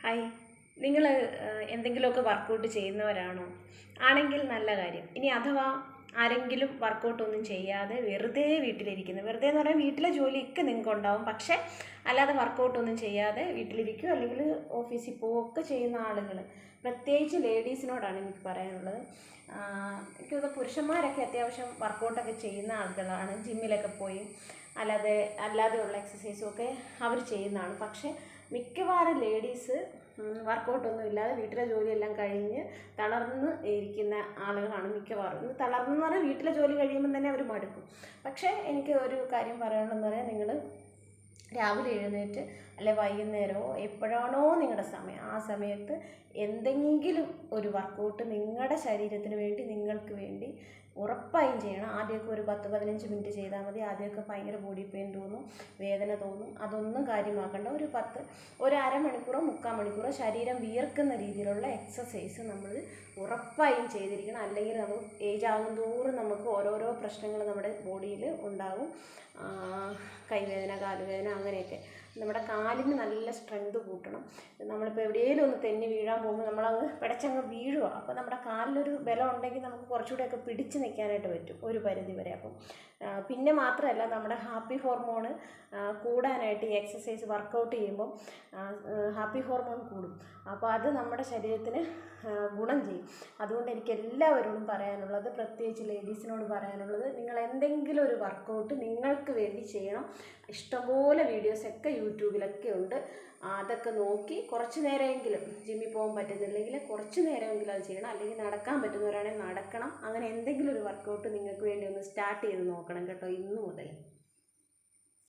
Hi, നിങ്ങൾ എന്തെങ്കിലുമൊക്കെ workout ചെയ്യുന്നവരാണോ? ആണെങ്കിൽ നല്ല കാര്യം. ഇനി അഥവാ ആരെങ്കിലും വർക്കൗട്ടൊന്നും ചെയ്യാതെ വെറുതെ വീട്ടിലിരിക്കുന്നു, വെറുതെ എന്ന് പറയാൻ വീട്ടിലെ ജോലിയൊക്കെ നിങ്ങൾക്കുണ്ടാവും, പക്ഷേ അല്ലാതെ വർക്കൗട്ടൊന്നും ചെയ്യാതെ വീട്ടിലിരിക്കുകയോ അല്ലെങ്കിൽ ഓഫീസിൽ പോവുകയൊക്കെ ചെയ്യുന്ന ആളുകൾ, പ്രത്യേകിച്ച് ലേഡീസിനോടാണ് എനിക്ക് പറയാനുള്ളത്. എനിക്കത് പുരുഷന്മാരൊക്കെ അത്യാവശ്യം വർക്കൗട്ടൊക്കെ ചെയ്യുന്ന ആളുകളാണ്, ജിമ്മിലൊക്കെ പോയി അല്ലാതെയുള്ള എക്സസൈസും ഒക്കെ അവർ ചെയ്യുന്നതാണ്. പക്ഷേ മിക്കവാറും ലേഡീസ് വർക്കൗട്ടൊന്നും ഇല്ലാതെ വീട്ടിലെ ജോലിയെല്ലാം കഴിഞ്ഞ് തളർന്ന് ഇരിക്കുന്ന ആളുകളാണ് മിക്കവാറും. തളർന്നെന്ന് പറഞ്ഞാൽ വീട്ടിലെ ജോലി കഴിയുമ്പം തന്നെ അവർ മടുക്കും. പക്ഷേ എനിക്ക് ഒരു കാര്യം പറയാനുള്ളതെന്ന് പറയാൻ, നിങ്ങൾ രാവിലെ എഴുന്നേറ്റ് അല്ലെ വൈകുന്നേരമോ എപ്പോഴാണോ നിങ്ങളുടെ സമയം, ആ സമയത്ത് എന്തെങ്കിലും ഒരു വർക്കൗട്ട് നിങ്ങളുടെ ശരീരത്തിന് വേണ്ടി, നിങ്ങൾക്ക് വേണ്ടി ഉറപ്പായും ചെയ്യണം. ആദ്യമൊക്കെ ഒരു 10-15 മിനിറ്റ് ചെയ്താൽ മതി. ആദ്യമൊക്കെ ഭയങ്കര ബോഡി പെയിൻ തോന്നും, വേദന തോന്നും. അതൊന്നും കാര്യമാക്കേണ്ട. ഒരു അരമണിക്കൂറോ 3/4 മണിക്കൂറോ ശരീരം വിയർക്കുന്ന രീതിയിലുള്ള എക്സസൈസ് നമ്മൾ ഉറപ്പായും ചെയ്തിരിക്കണം. അല്ലെങ്കിൽ നമ്മൾ ഏജ് ആകും തോറും നമുക്ക് ഓരോരോ പ്രശ്നങ്ങൾ നമ്മുടെ ബോഡിയിൽ ഉണ്ടാകും. കൈവേദന, കാലുവേദന, അങ്ങനെയൊക്കെ. നമ്മുടെ കാലിന് നല്ല സ്ട്രെങ്ത് കൂട്ടണം. നമ്മളിപ്പോൾ എവിടെയെങ്കിലും ഒന്ന് തെന്നി വീഴാൻ പോകുമ്പോൾ നമ്മളങ്ങ് പിടച്ചങ്ങ് വീഴുക. അപ്പോൾ നമ്മുടെ കാലിലൊരു ബലം ഉണ്ടെങ്കിൽ നമുക്ക് കുറച്ചുകൂടെയൊക്കെ പിടിച്ച് നിൽക്കാനായിട്ട് പറ്റും ഒരു പരിധി വരെ. അപ്പം പിന്നെ മാത്രമല്ല, നമ്മുടെ ഹാപ്പി ഹോർമോൺ കൂടാനായിട്ട് ഈ എക്സസൈസ് വർക്കൗട്ട് ചെയ്യുമ്പം ഹാപ്പി ഹോർമോൺ കൂടും. അപ്പോൾ അത് നമ്മുടെ ശരീരത്തിന് ഗുണം ചെയ്യും. അതുകൊണ്ട് എനിക്ക് എല്ലാവരോടും പറയാനുള്ളത്, പ്രത്യേകിച്ച് ലേഡീസിനോട് പറയാനുള്ളത്, നിങ്ങൾ എന്തെങ്കിലും ഒരു വർക്കൗട്ട് നിങ്ങൾക്ക് വേണ്ടി ചെയ്യണം. ഇഷ്ടംപോലെ വീഡിയോസൊക്കെ യൂട്യൂബിലൊക്കെ ഉണ്ട്. അതൊക്കെ നോക്കി കുറച്ച് നേരമെങ്കിലും, ജിമ്മിൽ പോകാൻ പറ്റുന്നില്ലെങ്കിൽ കുറച്ച് നേരമെങ്കിലും അത് ചെയ്യണം. അല്ലെങ്കിൽ നടക്കാൻ പറ്റുന്നവരാണെങ്കിൽ നടക്കണം. അങ്ങനെ എന്തെങ്കിലും ഒരു വർക്കൗട്ട് നിങ്ങൾക്ക് വേണ്ടി ഒന്ന് സ്റ്റാർട്ട് ചെയ്ത് നോക്കണം കേട്ടോ, ഇന്നു മുതൽ.